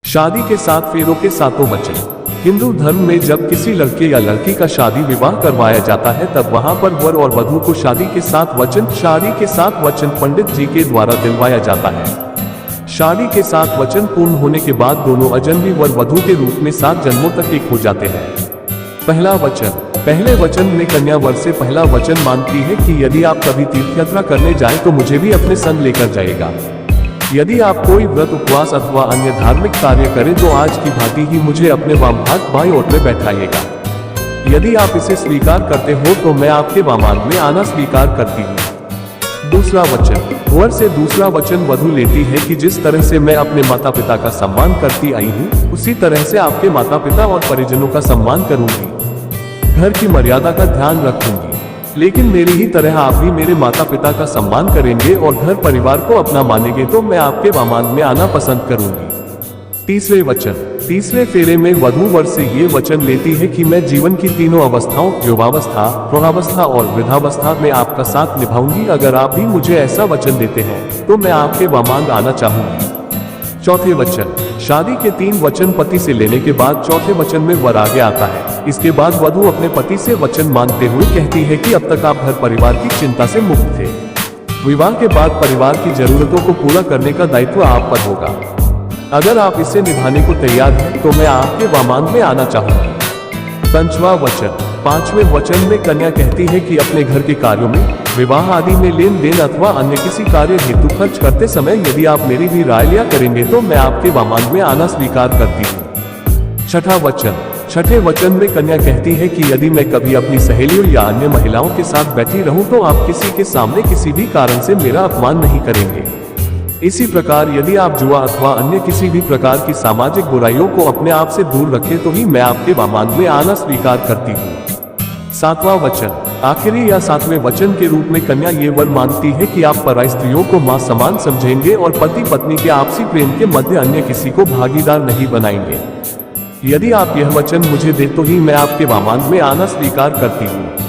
शादी के 7 फेरों के 7 वचन। हिंदू धर्म में जब किसी लड़के या लड़की का शादी विवाह करवाया जाता है तब वहां पर वर और वधू को शादी के 7 वचन पंडित जी के द्वारा दिलवाया जाता है। शादी के 7 वचन पूर्ण होने के बाद दोनों अजनबी वर वधू के रूप में 7 जन्मों तक एक हो जाते हैं। पहला वचन। पहले वचन में कन्या वर से पहला वचन मांगती है कि यदि आप कभी तीर्थ यात्रा करने जाएं तो मुझे भी अपने संग लेकर जाएगा। यदि आप कोई व्रत उपवास अथवा अन्य धार्मिक कार्य करें तो आज की भांति ही मुझे अपने वाम हाथ बाईं ओर में बैठाइएगा। यदि आप इसे स्वीकार करते हो तो मैं आपके वामांग में आना स्वीकार करती हूँ। दूसरा वचन। वर से दूसरा वचन वधू लेती है कि जिस तरह से मैं अपने माता पिता का सम्मान करती आई हूँ उसी तरह से आपके माता पिता और परिजनों का सम्मान करूंगी। घर की मर्यादा का ध्यान रखूंगी, लेकिन मेरी ही तरह आप भी मेरे माता पिता का सम्मान करेंगे और घर परिवार को अपना मानेंगे तो मैं आपके वामांग में आना पसंद करूंगी। तीसरे वचन। तीसरे फेरे में वधू वर से ये वचन लेती है कि मैं जीवन की तीनों अवस्थाओं युवावस्था, प्रौढ़ावस्था और वृद्धावस्था में आपका साथ निभाऊंगी। अगर आप भी मुझे ऐसा वचन देते हैं तो मैं आपके वामांग आना चाहूंगी। चौथे वचन। शादी के 3 वचन पति से लेने के बाद चौथे वचन में वर आगे आता है। इसके बाद वधू अपने पति से वचन मांगते हुए कहती है कि अब तक आप घर परिवार की चिंता से मुक्त थे। विवाह के बाद परिवार की जरूरतों को पूरा करने का दायित्व आप पर होगा। अगर आप इसे निभाने को तैयार हैं तो मैं आपके वामांग में आना चाहूंगी। पंचवां वचन। 5वें वचन में कन्या कहती है कि अपने घर के कार्यों में, विवाह आदि में लेन देन अथवा अन्य किसी कार्य हेतु खर्च करते समय यदि आप मेरी भी राय लिया करेंगे तो मैं आपके वामांग में आना स्वीकार करती हूँ। छठा वचन। छठे वचन में कन्या कहती है कि यदि मैं कभी अपनी सहेलियों या अन्य महिलाओं के साथ बैठी रहूं तो आप किसी के सामने किसी भी कारण से मेरा अपमान नहीं करेंगे। इसी प्रकार यदि आप जुआ अथवा अन्य किसी भी प्रकार की सामाजिक बुराइयों को अपने आप से दूर रखें तो ही मैं आपके वामांग में आना स्वीकार करती हूँ। 7वां वचन। आखिरी या 7वें वचन के रूप में कन्या ये वर मांगती है कि आप पराई स्त्रियों को मां समान समझेंगे और पति पत्नी के आपसी प्रेम के मध्य अन्य किसी को भागीदार नहीं बनाएंगे। यदि आप यह वचन मुझे दे तो ही मैं आपके वामांग में आना स्वीकार करती हूँ।